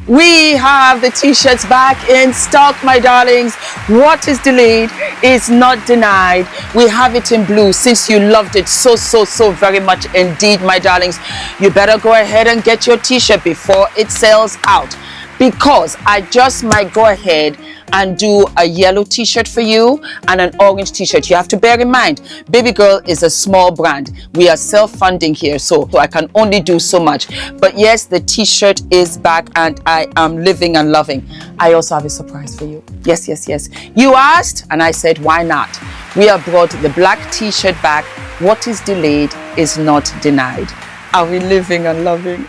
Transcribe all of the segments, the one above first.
We have the t-shirts back in stock, my darlings. What is delayed is not denied. We have it in blue since you loved it so very much indeed, my darlings. You better go ahead and get your t-shirt before it sells out, because I just might go ahead and do a yellow t-shirt for you and an orange t-shirt. You have to bear in mind, Baby Girl is a small brand. We are self-funding here, so I can only do so much. But yes, the t-shirt is back and I am living and loving. I also have a surprise for you. Yes. You asked and I said, why not? We have brought the black t-shirt back. What is delayed is not denied. Are we living and loving?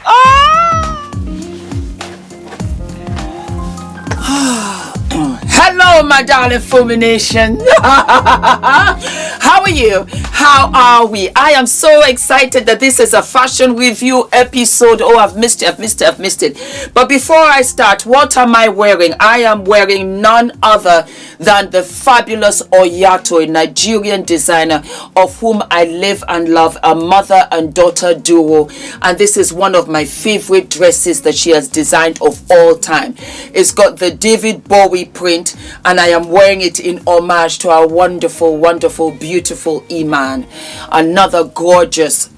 Hello, my darling Fumi Nation. How are you? How are we? I am so excited that this is a fashion review episode. Oh, I've missed it. But before I start, what am I wearing? I am wearing none other than the fabulous Oyato, a Nigerian designer of whom I live and love, a mother and daughter duo. And this is one of my favorite dresses that she has designed of all time. It's got the David Bowie print, and I am wearing it in homage to our wonderful, beautiful Iman, another gorgeous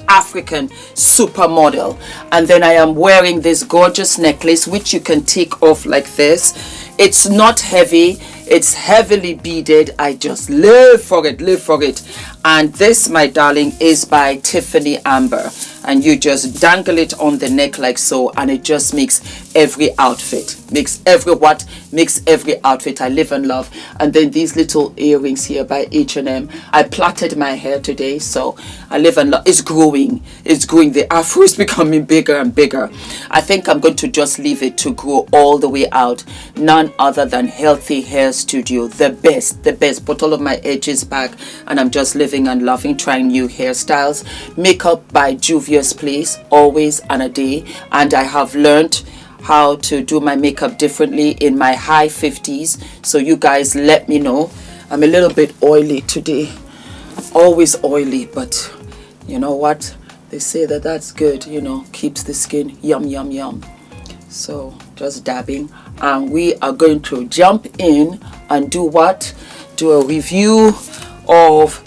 African supermodel. And then I am wearing this gorgeous necklace, which you can take off like this. It's not heavy, it's heavily beaded. I just live for it. And this, my darling, is by Tiffany Amber, and you just dangle it on the neck like so, and it just makes every outfit, makes every outfit I live and love. And then these little earrings here by H&M. I plaited my hair today, so I live and love. It's growing. The afro is becoming bigger and bigger. I think I'm going to just leave it to grow all the way out. None other than Healthy Hair Studio, the best. Put all of my edges back, and I'm just living and loving, trying new hairstyles. Makeup by Juvia's Place, always and a day. And I have learned how to do my makeup differently in my high 50s, so you guys let me know. I'm a little bit oily today, always oily, but you know what, they say that's good, keeps the skin yum. So just dabbing, and we are going to jump in and do a review of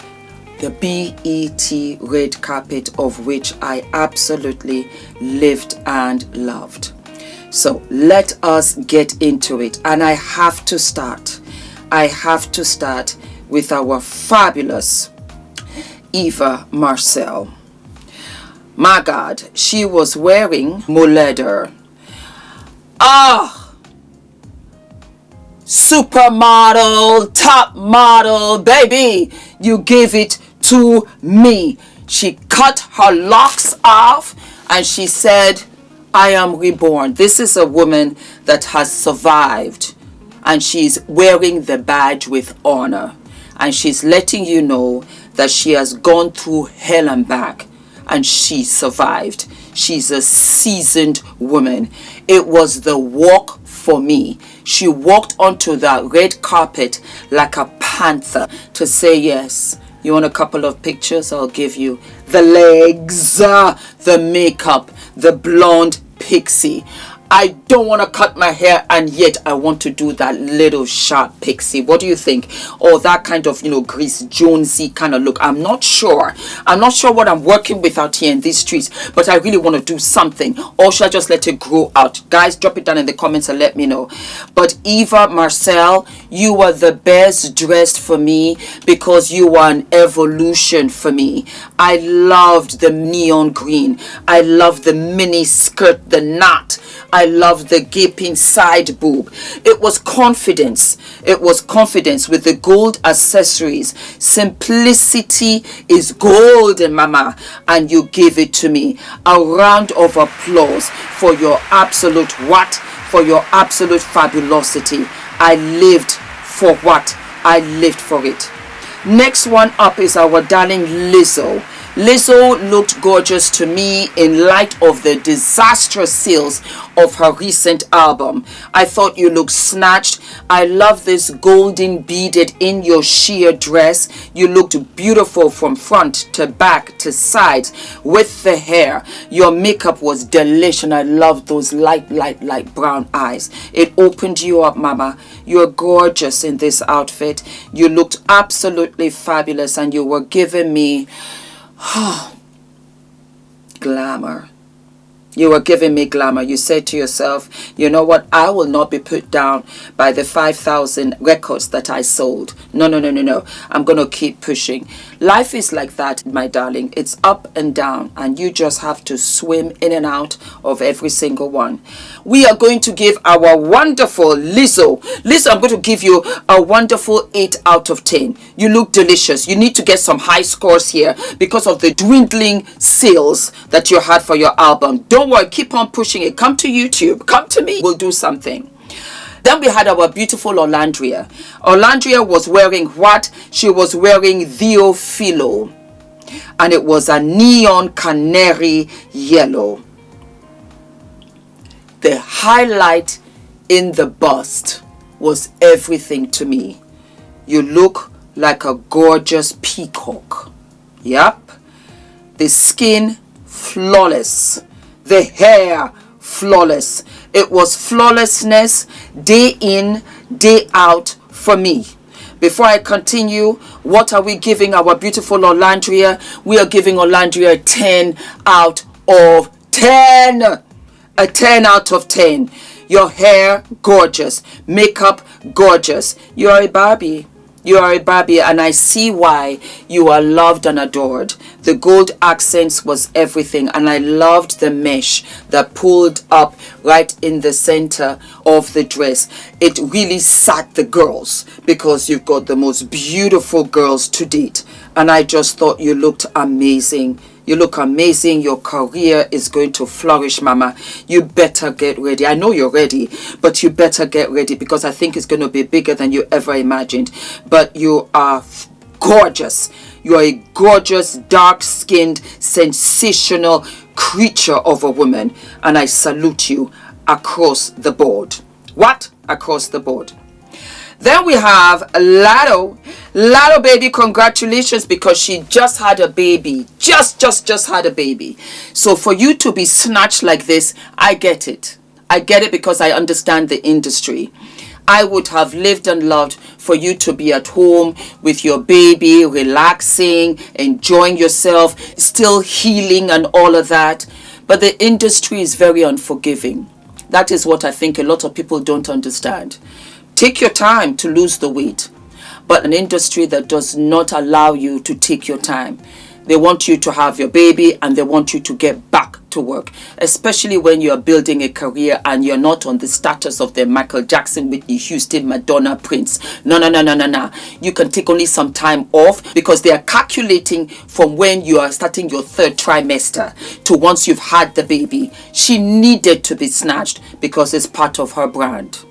the BET red carpet, of which I absolutely lived and loved. So let us get into it. And I have to start with our fabulous Eva Marcel. My God, she was wearing leather. Supermodel, top model, baby. You give it to me. She cut her locks off and she said, I am reborn. This is a woman that has survived, and she's wearing the badge with honor, and she's letting you know that she has gone through hell and back, and she survived. She's a seasoned woman. It was the walk for me. She walked onto that red carpet like a panther to say yes. You want a couple of pictures? I'll give you. The legs, the makeup, the blonde pixie. I don't want to cut my hair, and yet I want to do that little sharp pixie. What do you think? Or that kind of, Grace Jonesy kind of look. I'm not sure what I'm working with out here in these streets, but I really want to do something. Or should I just let it grow out? Guys, drop it down in the comments and let me know. But Eva Marcel, you were the best dressed for me, because you were an evolution for me. I loved the neon green. I loved the mini skirt, the knot. I love the gaping side boob. It was confidence. With the gold accessories. Simplicity is golden, mama. And you gave it to me. A round of applause for your absolute for your absolute fabulosity. I lived for it. Next one up is our darling Lizzo. Lizzo looked gorgeous to me in light of the disastrous sales of her recent album. I thought you looked snatched. I love this golden beaded in your sheer dress. You looked beautiful from front to back to sides with the hair. Your makeup was delish, and I love those light brown eyes. It opened you up, mama. You're gorgeous in this outfit. You looked absolutely fabulous, and you were giving me glamour. You were giving me glamour. You said to yourself, you know what? I will not be put down by the 5,000 records that I sold. No. I'm going to keep pushing. Life is like that, my darling. It's up and down, and you just have to swim in and out of every single one. We are going to give our wonderful Lizzo, I'm going to give you a wonderful 8 out of 10. You look delicious. You need to get some high scores here because of the dwindling sales that you had for your album. Don't worry, keep on pushing it. Come to YouTube. Come to me. We'll do something. Then we had our beautiful Orlandria. Orlandria was wearing what? She was wearing Theophilo. And it was a neon canary yellow. The highlight in the bust was everything to me. You look like a gorgeous peacock. Yep. The skin, flawless. The hair, flawless. It was flawlessness day in, day out for me. Before I continue, what are we giving our beautiful Orlandria? We are giving Orlandria a 10 out of 10. A 10 out of 10. Your hair, gorgeous. Makeup, gorgeous. You are a Barbie. You are a Barbie, and I see why you are loved and adored. The gold accents was everything, and I loved the mesh that pulled up right in the center of the dress. It really sat the girls because you've got the most beautiful girls to date, and I just thought you looked amazing. You look amazing. Your career is going to flourish, mama. You better get ready. I know you're ready, but you better get ready because I think it's going to be bigger than you ever imagined. But you are gorgeous. You are a gorgeous, dark-skinned, sensational creature of a woman. And I salute you across the board. What? Across the board. Then we have Lado. Lado, baby, congratulations, because she just had a baby. Just had a baby. So for you to be snatched like this, I get it. I get it because I understand the industry. I would have lived and loved for you to be at home with your baby, relaxing, enjoying yourself, still healing and all of that. But the industry is very unforgiving. That is what I think a lot of people don't understand. Take your time to lose the weight, but an industry that does not allow you to take your time. They want you to have your baby and they want you to get back to work, especially when you're building a career and you're not on the status of the Michael Jackson, Whitney Houston, Madonna, Prince. No. You can take only some time off because they are calculating from when you are starting your 3rd trimester to once you've had the baby. She needed to be snatched because it's part of her brand.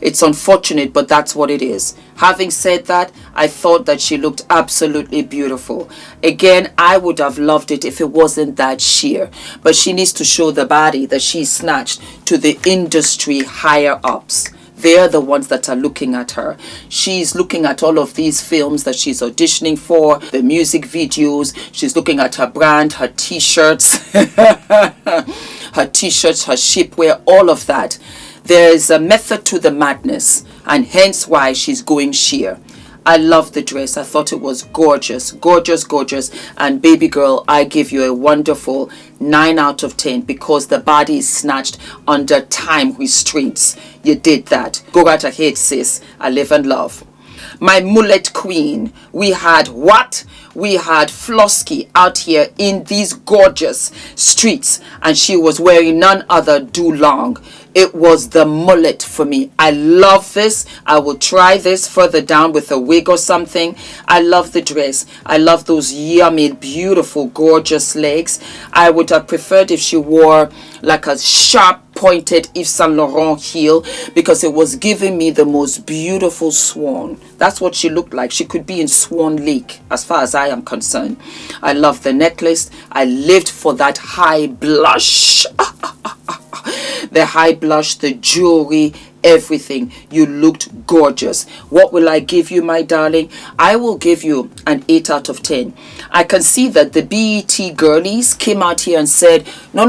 It's unfortunate, but that's what it is. Having said that, I thought that she looked absolutely beautiful. Again, I would have loved it if it wasn't that sheer. But she needs to show the body that she's snatched to the industry higher ups. They're the ones that are looking at her. She's looking at all of these films that she's auditioning for, the music videos. She's looking at her brand, her t-shirts, her t-shirts, her shapewear, all of that. There is a method to the madness, and hence why she's going sheer. I love the dress. I thought it was gorgeous, gorgeous. And baby girl, I give you a wonderful 9 out of 10 because the body is snatched under time restraints. You did that. Go right ahead, sis. I live and love. My mullet queen. We had what? We had Flosky out here in these gorgeous streets, and she was wearing none other Do Long. It was the mullet for me. I love this. I will try this further down with a wig or something. I love the dress. I love those yummy, beautiful, gorgeous legs. I would have preferred if she wore like a sharp pointed Yves Saint Laurent heel because it was giving me the most beautiful swan. That's what she looked like. She could be in Swan Lake as far as I am concerned. I love the necklace. I lived for that high blush. The high blush, the jewelry, everything. You looked gorgeous. What will I give you, my darling? I will give you an 8 out of 10. I can see that the BET girlies came out here and said, no,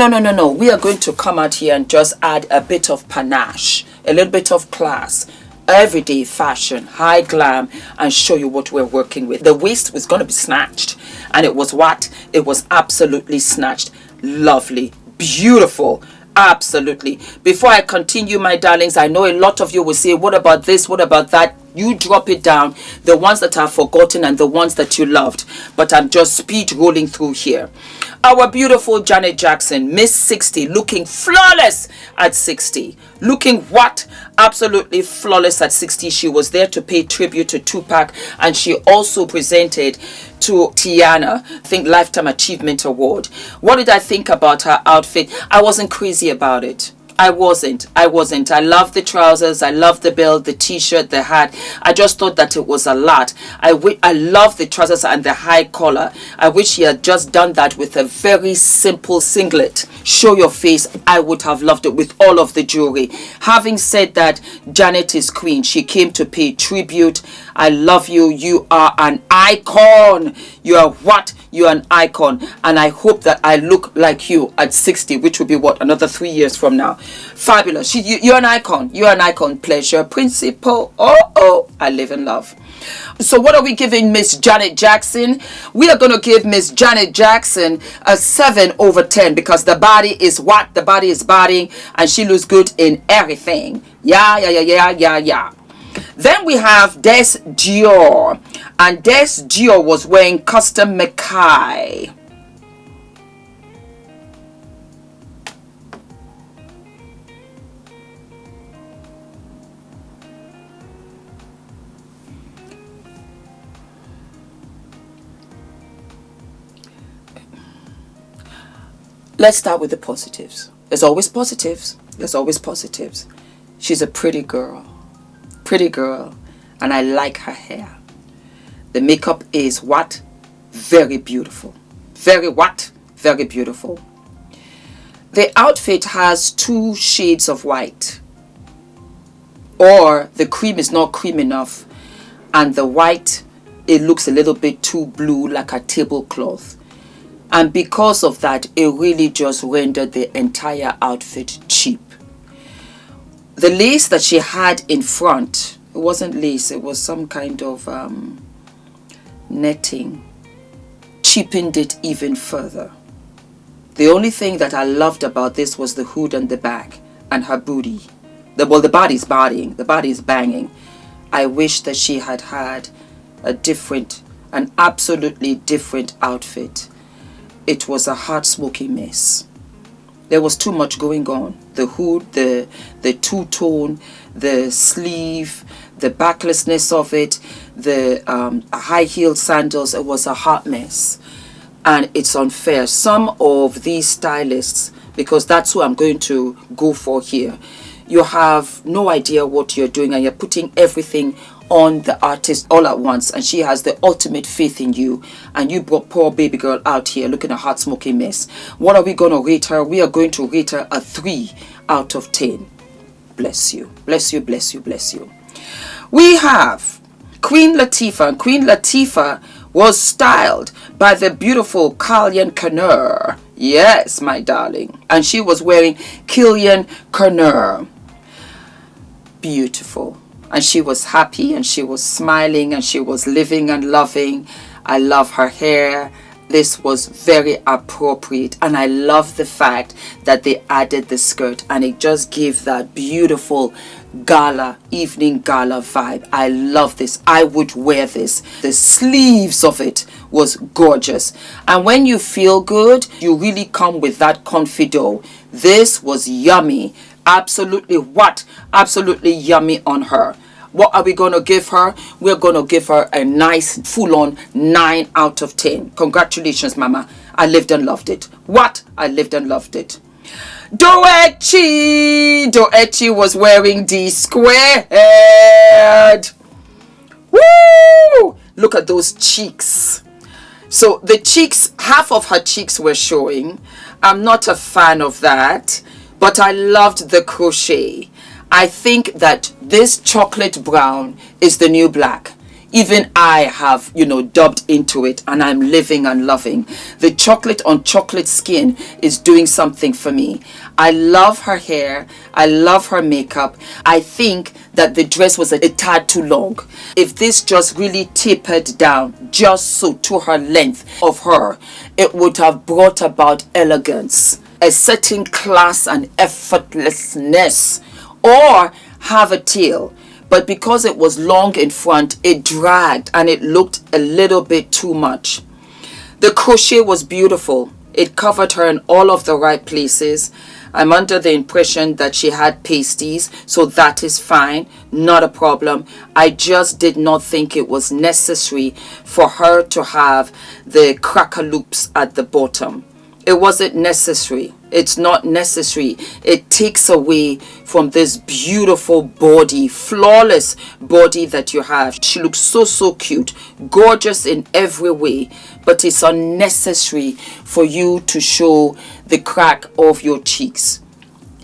we are going to come out here and just add a bit of panache, a little bit of class, everyday fashion, high glam, and show you what we're working with. The waist was going to be snatched, and it was what? It was absolutely snatched. Lovely, beautiful. Absolutely. Before I continue, my darlings, I know a lot of you will say, what about this? What about that? You drop it down. The ones that are forgotten and the ones that you loved. But I'm just speed rolling through here. Our beautiful Janet Jackson, Miss 60, looking flawless at 60. Looking what? Absolutely flawless at 60. She was there to pay tribute to Tupac, and she also presented to Tiana, I think, Lifetime Achievement Award. What did I think about her outfit? I wasn't crazy about it. I wasn't. I love the trousers. I love the belt, the t-shirt, the hat. I just thought that it was a lot. I love the trousers and the high collar. I wish she had just done that with a very simple singlet. Show your face. I would have loved it with all of the jewelry. Having said that, Janet is queen. She came to pay tribute. I love you. You are an icon. You are what? You are an icon. And I hope that I look like you at 60, which will be what? Another 3 years from now. Fabulous. You're an icon. You're an icon. Pleasure. Principle. Oh, I live in love. So what are we giving Miss Janet Jackson? We are going to give Miss Janet Jackson a 7 over 10 because the body is what? The body is bodying, and she looks good in everything. Yeah. Then we have Des Dior, and Des Dior was wearing custom Mackay. Let's start with the positives. There's always positives. She's a pretty girl, and I like her hair. The makeup is what? Very beautiful. Very what? Very beautiful. The outfit has 2 shades of white, or the cream is not cream enough, and the white, it looks a little bit too blue, like a tablecloth. And because of that, it really just rendered the entire outfit cheap. The lace that she had in front, it wasn't lace, it was some kind of netting, cheapened it even further. The only thing that I loved about this was the hood and the back and her booty. The body is bodying, the body is banging. I wish that she had had an absolutely different outfit. It was a heart-smoking mess. There was too much going on. The hood, the two-tone, the sleeve, the backlessness of it, the high-heeled sandals. It was a hot mess. And it's unfair. Some of these stylists, because that's who I'm going to go for here, you have no idea what you're doing, and you're putting everything on the artist all at once, and she has the ultimate faith in you, and you brought poor baby girl out here looking a hot smoking mess. What are we going to rate her? We are going to rate her a 3 out of 10. Bless you. We have Queen Latifah, and Queen Latifah was styled by the beautiful Kilian Kerner. Yes, my darling. And she was wearing Kilian Kerner. Beautiful. And she was happy, and she was smiling, and she was living and loving. I love her hair. This was very appropriate, and I love the fact that they added the skirt, and it just gave that beautiful gala, evening gala vibe. I love this. I would wear this. The sleeves of it was gorgeous, and when you feel good, you really come with that confido. This was yummy. Absolutely what? Absolutely yummy on her. What are we going to give her? We're going to give her a nice full-on 9 out of 10. Congratulations, Mama. I lived and loved it. What? I lived and loved it. Doechi was wearing D squared. Woo! Look at those cheeks. So the cheeks, half of her cheeks were showing. I'm not a fan of that, but I loved the crochet. I think that this chocolate brown is the new black. Even I have, dubbed into it, and I'm living and loving. The chocolate on chocolate skin is doing something for me. I love her hair. I love her makeup. I think that the dress was a tad too long. If this just really tapered down, just so to her length of her, it would have brought about elegance, a certain class and effortlessness, or have a tail. But because it was long in front, it dragged and it looked a little bit too much. The crochet was beautiful. It covered her in all of the right places. I'm under the impression that she had pasties, so that is fine, not a problem. I just did not think it was necessary for her to have the cracker loops at the bottom. It wasn't necessary. It's not necessary. It takes away from this beautiful body, flawless body that you have. She looks so cute, gorgeous in every way, but it's unnecessary for you to show the crack of your cheeks.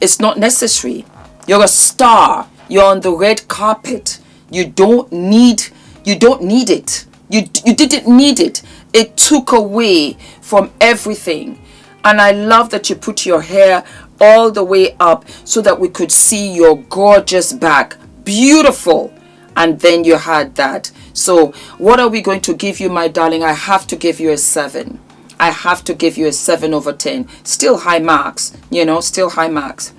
It's not necessary. You're a star. You're on the red carpet. You don't need it. You didn't need it. It took away from everything. And I love that you put your hair all the way up so that we could see your gorgeous back. Beautiful. And then you had that. So what are we going to give you, my darling? I have to give you a 7. I have to give you a 7 over 10. Still high marks, still high marks.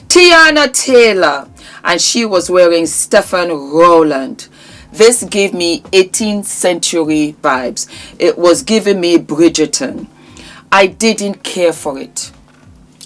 Tiana Taylor. And she was wearing Stefan Rowland. This gave me 18th century vibes. It was giving me Bridgerton. I didn't care for it.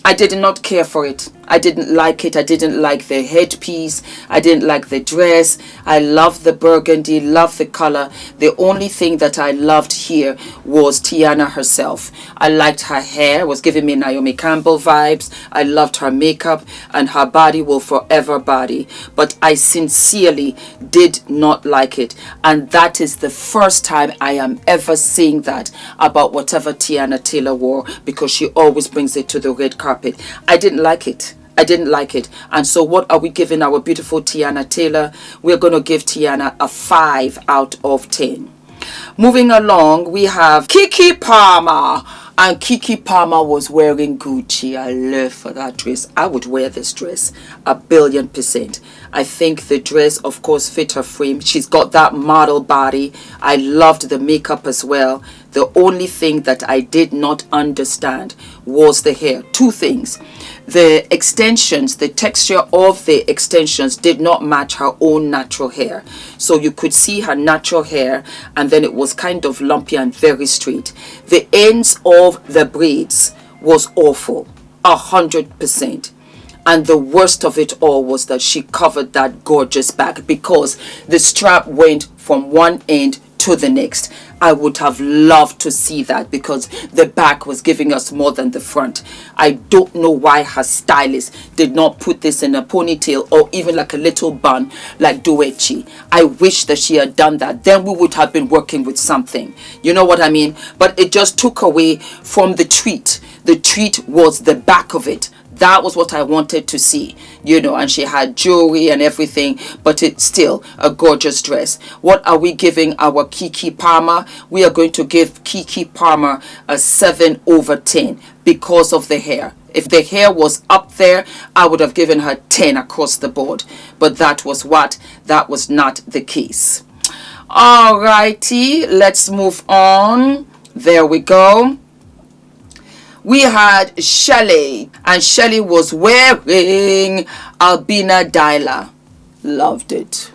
I did not care for it. I didn't like it. I didn't like the headpiece. I didn't like the dress. I loved the burgundy, loved the color. The only thing that I loved here was Tiana herself. I liked her hair. It was giving me Naomi Campbell vibes. I loved her makeup, and her body will forever body. But I sincerely did not like it. And that is the first time I am ever saying that about whatever Tiana Taylor wore, because she always brings it to the red carpet. I didn't like it. I didn't like it. And so what are we giving our beautiful Tiana Taylor? We're going to give Tiana a 5 out of 10. Moving along, we have Keke Palmer. And Keke Palmer was wearing Gucci. I live for that dress. I would wear this dress 1,000,000,000%. I think the dress, of course, fit her frame. She's got that model body. I loved the makeup as well. The only thing that I did not understand was the hair. 2 things. The extensions, the texture of the extensions did not match her own natural hair. So you could see her natural hair, and then it was kind of lumpy and very straight. The ends of the braids was awful, 100%. And the worst of it all was that she covered that gorgeous back, because the strap went from one end to the next. I would have loved to see that, because the back was giving us more than the front. I don't know why her stylist did not put this in a ponytail or even like a little bun like Doechi. I wish that she had done that. Then we would have been working with something. You know what I mean? But it just took away from the treat. The treat was the back of it. That was what I wanted to see, and she had jewelry and everything, but it's still a gorgeous dress. What are we giving our Keke Palmer? We are going to give Keke Palmer a 7 over 10 because of the hair. If the hair was up there, I would have given her 10 across the board, but that was not the case. Alrighty, let's move on. There we go. We had Shelley, and Shelley was wearing Albina Dyla. Loved it.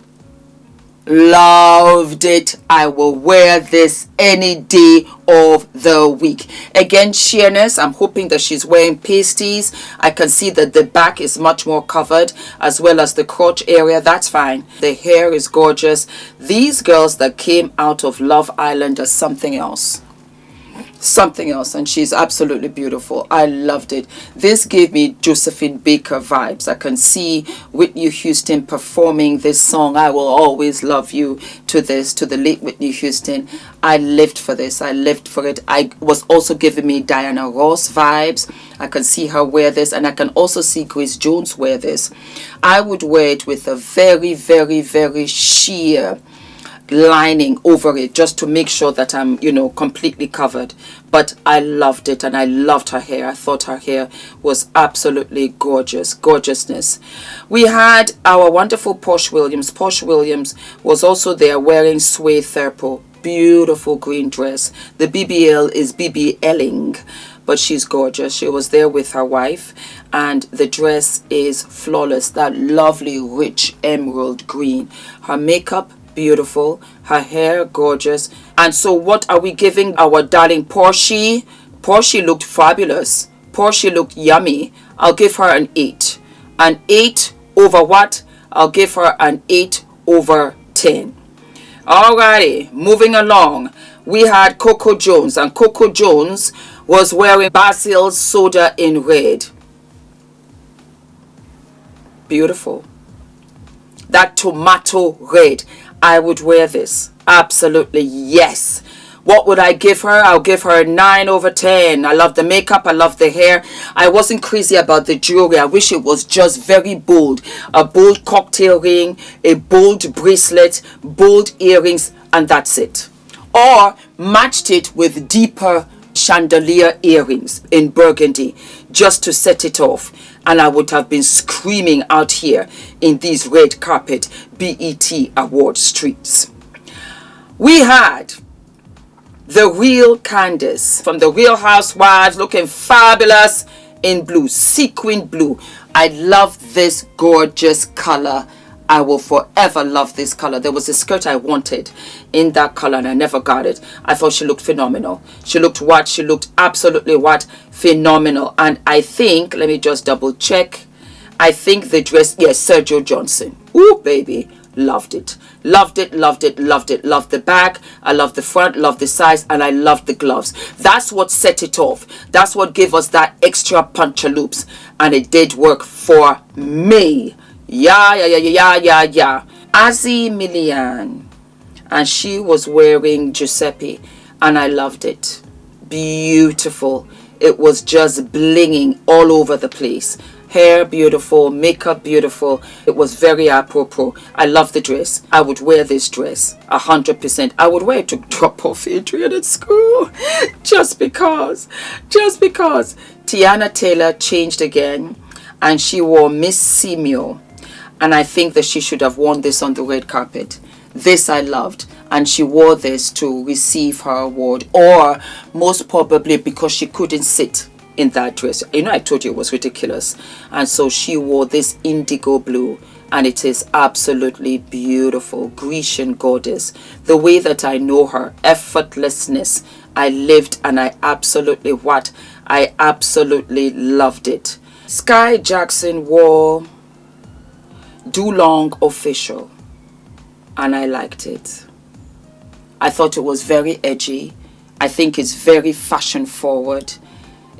Loved it. I will wear this any day of the week. Again, sheerness. I'm hoping that she's wearing pasties. I can see that the back is much more covered, as well as the crotch area. That's fine. The hair is gorgeous. These girls that came out of Love Island are something else. something else, and she's absolutely beautiful. I loved it. This gave me Josephine Baker vibes. I can see Whitney Houston performing this song, I Will Always Love You, to the late Whitney Houston. I lived for this. I lived for it. I was also giving me Diana Ross vibes. I can see her wear this, and I can also see Grace Jones wear this. I would wear it with a very, very, very sheer lining over it, just to make sure that I'm, completely covered. But I loved it, and I loved her hair. I thought her hair was absolutely gorgeousness. We had our wonderful Posh Williams. Posh Williams was also there wearing Sway Therpo, beautiful green dress. The BBL is BBLing, but she's gorgeous. She was there with her wife, and the dress is flawless, that lovely rich emerald green. Her makeup, beautiful. Her hair, gorgeous. And so what are we giving our darling Portia? Portia looked fabulous. Portia looked yummy. I'll give her an 8. An 8 over what? I'll give her an 8 over 10. Alrighty, moving along. We had Coco Jones, and Coco Jones was wearing Basil Soda in red. Beautiful. That tomato red. I would wear this. Absolutely, yes. What would I give her? I'll give her a 9 over 10. I love the makeup. I love the hair. I wasn't crazy about the jewelry. I wish it was just very bold. A bold cocktail ring, a bold bracelet, bold earrings, and that's it. Or matched it with deeper chandelier earrings in burgundy, just to set it off. And I would have been screaming out here in these red carpet BET award streets. We had the real Candace from the Real Housewives, looking fabulous in blue, sequin blue. I love this gorgeous color. I will forever love this color. There was a skirt I wanted in that color, and I never got it. I thought she looked phenomenal. She looked what? She looked absolutely what? Phenomenal. And I think, let me just double check. I think the dress, yes, Sergio Johnson. Ooh, baby. Loved it. Loved it, loved it, loved it. Loved the back. I loved the front, loved the size, and I loved the gloves. That's what set it off. That's what gave us that extra punchaloops. And it did work for me. Yeah. Azzy Milian, and she was wearing Giuseppe, and I loved it. Beautiful. It was just blinging all over the place. Hair beautiful, makeup beautiful. It was very apropos. I love the dress. I would wear this dress 100%. I would wear it to drop off Adrian at school, just because. Tiana Taylor changed again, and she wore Miss Simio. And I think that she should have worn this on the red carpet. This I loved. And she wore this to receive her award. Or most probably because she couldn't sit in that dress. I told you it was ridiculous. And so she wore this indigo blue. And it is absolutely beautiful. Grecian goddess. The way that I know her. Effortlessness. I lived, and I absolutely loved it. Sky Jackson wore Dulong Official, and I liked it. I thought it was very edgy. I think it's very fashion forward.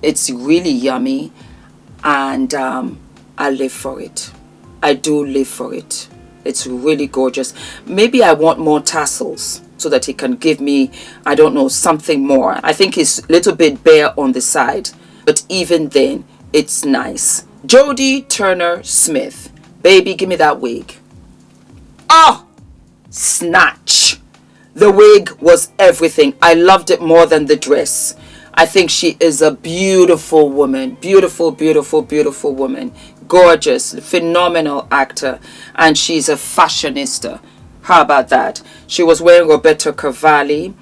It's really yummy, and I live for it. I do live for it. It's really gorgeous. Maybe I want more tassels so that he can give me, I don't know, something more. I think it's a little bit bare on the side, but even then it's nice. Jodie Turner Smith. Baby, give me that wig. Oh, snatch. The wig was everything. I loved it more than the dress. I think she is a beautiful woman. Beautiful woman. Gorgeous, phenomenal actor. And she's a fashionista. How about that? She was wearing Roberto Cavalli.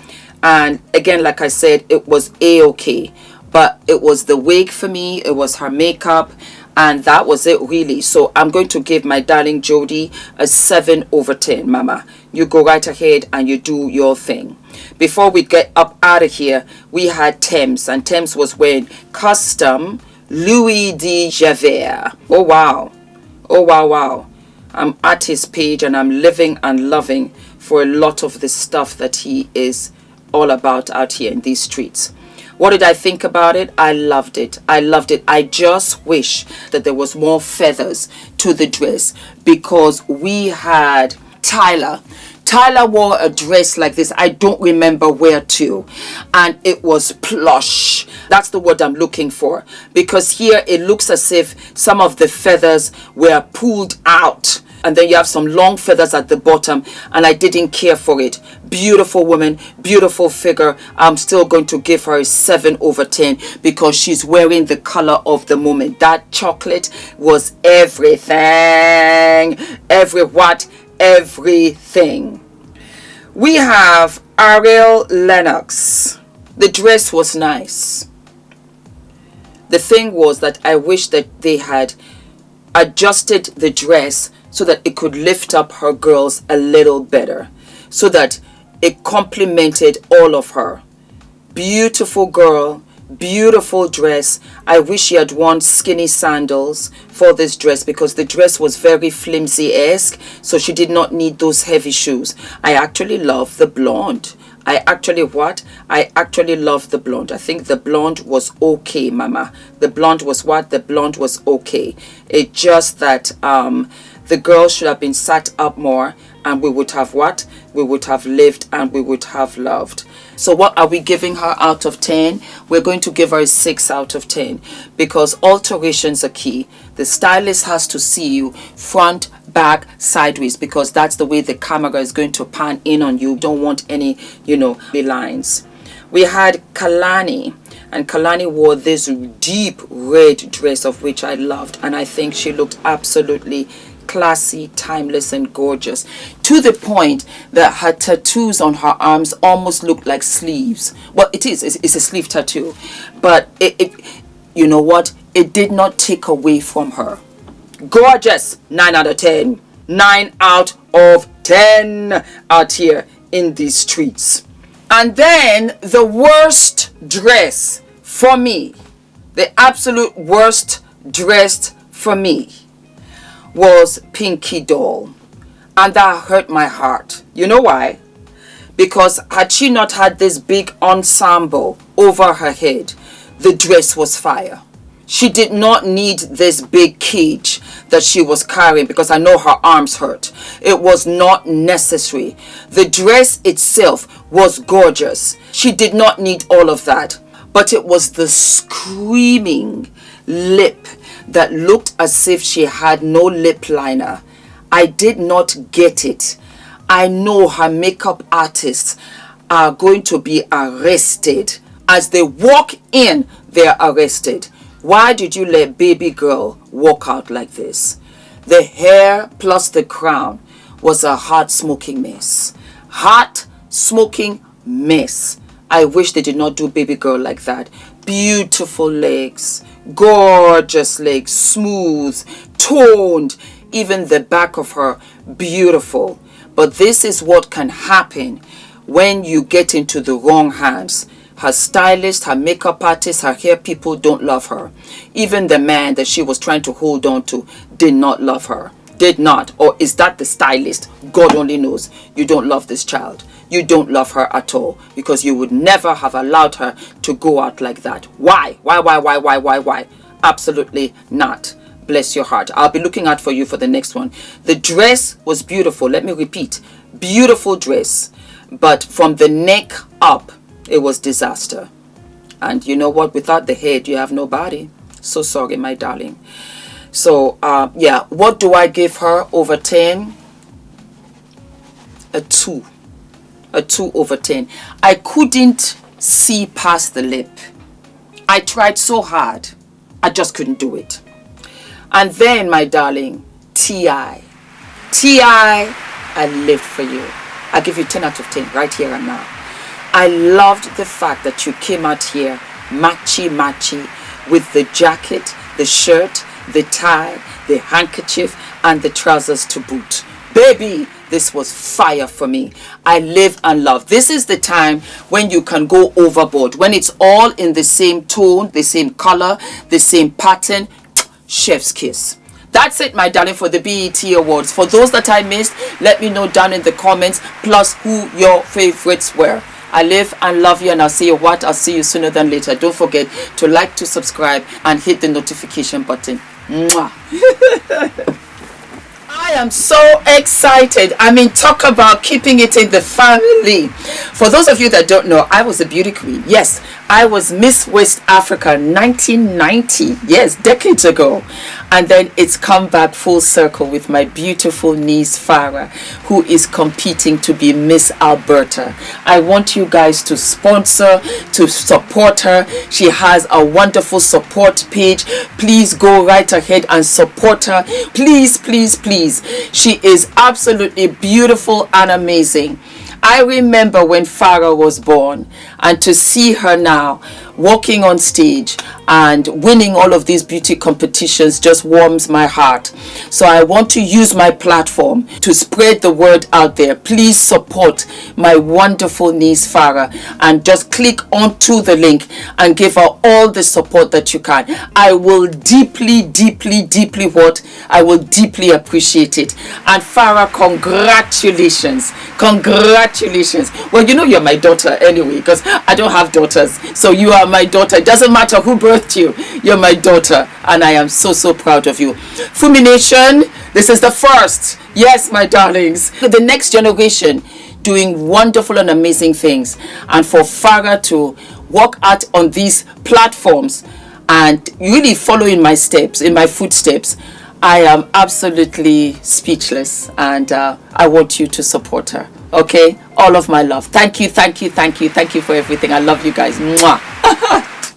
And again, like I said, it was A-okay. But it was the wig for me. It was her makeup. And that was it, really. So I'm going to give my darling Jodie a 7 over 10, mama. You go right ahead and you do your thing. Before we get up out of here, we had Thames. And Thames was wearing custom Louis de Javert. Oh, wow. I'm at his page, and I'm living and loving for a lot of the stuff that he is all about out here in these streets. What did I think about it? I loved it. I loved it. I just wish that there was more feathers to the dress, because we had Tyler wore a dress like this. I don't remember where to. And it was plush. That's the word I'm looking for. Because here it looks as if some of the feathers were pulled out. And then you have some long feathers at the bottom. And I didn't care for it. Beautiful woman. Beautiful figure. I'm still going to give her a 7/10 because she's wearing the color of the moment. That chocolate was everything. Everything. We have Ariel Lennox. The dress was nice. The thing was that I wish that they had adjusted the dress so that it could lift up her girls a little better, so that it complemented all of her. Beautiful girl, beautiful dress. I wish she had worn skinny sandals for this dress, because the dress was very flimsy-esque, so she did not need those heavy shoes. I actually love the blonde. I actually love the blonde. I think the blonde was okay, mama. The blonde was what? The blonde was okay. It just that the girl should have been sat up more, and we would have what? We would have lived and we would have loved. So what are we giving her out of 10? We're going to give her a 6/10, because alterations are key. The stylist has to see you front, back, sideways, because that's the way the camera is going to pan in on you. Don't want any, lines. We had Kalani, and Kalani wore this deep red dress, of which I loved, and I think she looked absolutely classy, timeless, and gorgeous, to the point that her tattoos on her arms almost look like sleeves. Well, it's a sleeve tattoo, but it you know what, it did not take away from her. Gorgeous. 9/10. 9/10 out here in these streets. And then the worst dress for me, the absolute worst dress for me, was Pinky Doll, and that hurt my heart. You know why? Because had she not had this big ensemble over her head, the dress was fire. She did not need this big cage that she was carrying, because I know her arms hurt. It was not necessary. The dress itself was gorgeous. She did not need all of that, but it was the screaming lip that looked as if she had no lip liner. I did not get it. I know her makeup artists are going to be arrested. As they walk in, they're arrested. Why did you let baby girl walk out like this? The hair plus the crown was a hot smoking mess. Hot smoking mess. I wish they did not do baby girl like that. Beautiful legs. Gorgeous legs, smooth, toned, even the back of her, beautiful. But this is what can happen when you get into the wrong hands. Her stylist, her makeup artist, her hair people don't love her. Even the man that she was trying to hold on to did not love her. Did not. Or is that the stylist? God only knows. You don't love this child. You don't love her at all, because you would never have allowed her to go out like that. Why? Why? Absolutely not. Bless your heart. I'll be looking out for you for the next one. The dress was beautiful. Let me repeat. Beautiful dress. But from the neck up, it was disaster. And you know what? Without the head, you have no body. So sorry, my darling. So, yeah. What do I give her over 10? A 2. A 2/10. I couldn't see past the lip. I tried so hard. I just couldn't do it. And then, my darling, T.I. T.I., I lived for you. I give you 10/10 right here and now. I loved the fact that you came out here matchy with the jacket, the shirt, the tie, the handkerchief, and the trousers to boot. Baby, this was fire for me. I live and love. This is the time when you can go overboard. When it's all in the same tone, the same color, the same pattern. Chef's kiss. That's it, my darling, for the BET Awards. For those that I missed, let me know down in the comments, plus who your favorites were. I live and love you, and I'll see you what? I'll see you sooner than later. Don't forget to like, to subscribe, and hit the notification button. Mwah. I am so excited. I mean, talk about keeping it in the family. For those of you that don't know, I was a beauty queen. Yes, I was Miss West Africa 1990. Yes, decades ago. And then it's come back full circle with my beautiful niece Farah, who is competing to be Miss Alberta. I want you guys to sponsor, to support her. She has a wonderful support page. Please go right ahead and support her. Please, please, please. She is absolutely beautiful and amazing. I remember when Farah was born, and to see her now walking on stage and winning all of these beauty competitions just warms my heart. So I want to use my platform to spread the word out there. Please support my wonderful niece Farah, and just click onto the link and give her all the support that you can. I will deeply, deeply, deeply I will deeply appreciate it. And Farah, congratulations. Congratulations. Well, you know you're my daughter anyway, because I don't have daughters. So you are my daughter. It doesn't matter who birthed you. You're my daughter. And I am so, so proud of you. Fumi Nation, this is the first. Yes, my darlings. The next generation doing wonderful and amazing things. And for Farah to walk out on these platforms and really follow in my steps, in my footsteps, I am absolutely speechless, and I want you to support her. Okay, all of my love. Thank you, thank you, thank you, thank you for everything. I love you guys. Mwah.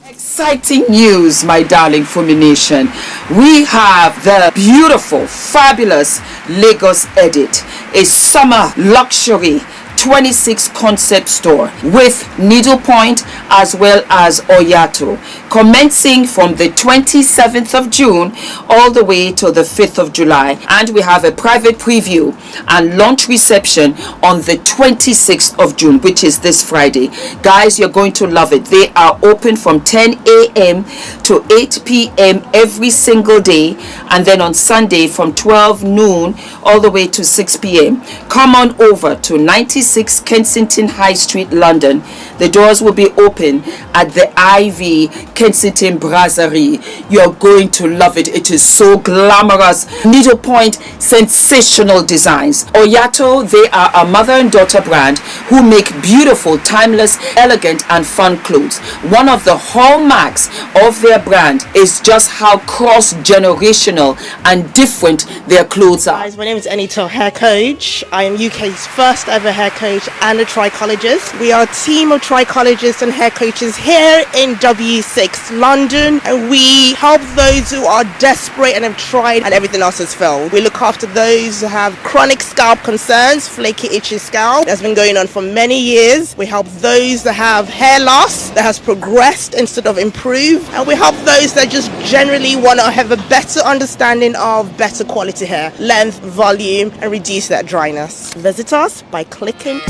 Exciting news, my darling Fumi Nation. We have the beautiful, fabulous Lagos Edit, a summer luxury 26 concept store with needlepoint as well as Oyato, commencing from the 27th of June all the way to the 5th of July. And we have a private preview and launch reception on the 26th of June, which is this Friday. Guys, you're going to love it. They are open from 10 a.m. to 8 p.m. every single day, and then on Sunday from 12 noon all the way to 6 p.m. Come on over to 96 Kensington High Street, London. The doors will be open at the Ivy Kensington Brasserie. You're going to love it. It is so glamorous. Needlepoint, sensational designs. Oyato, they are a mother and daughter brand who make beautiful, timeless, elegant and fun clothes. One of the hallmarks of their brand is just how cross-generational and different their clothes are. Guys, my name is ENITAN, hair coach. I am UK's first ever hair coach and a trichologist. We are a team of trichologists and hair coaches here in W6 London, and we help those who are desperate and have tried and everything else has failed. We look after those who have chronic scalp concerns, flaky, itchy scalp that's been going on for many years. We help those that have hair loss that has progressed instead of improved, and we help those that just generally want to have a better understanding of better quality hair, length, volume, and reduce that dryness. Visit us by clicking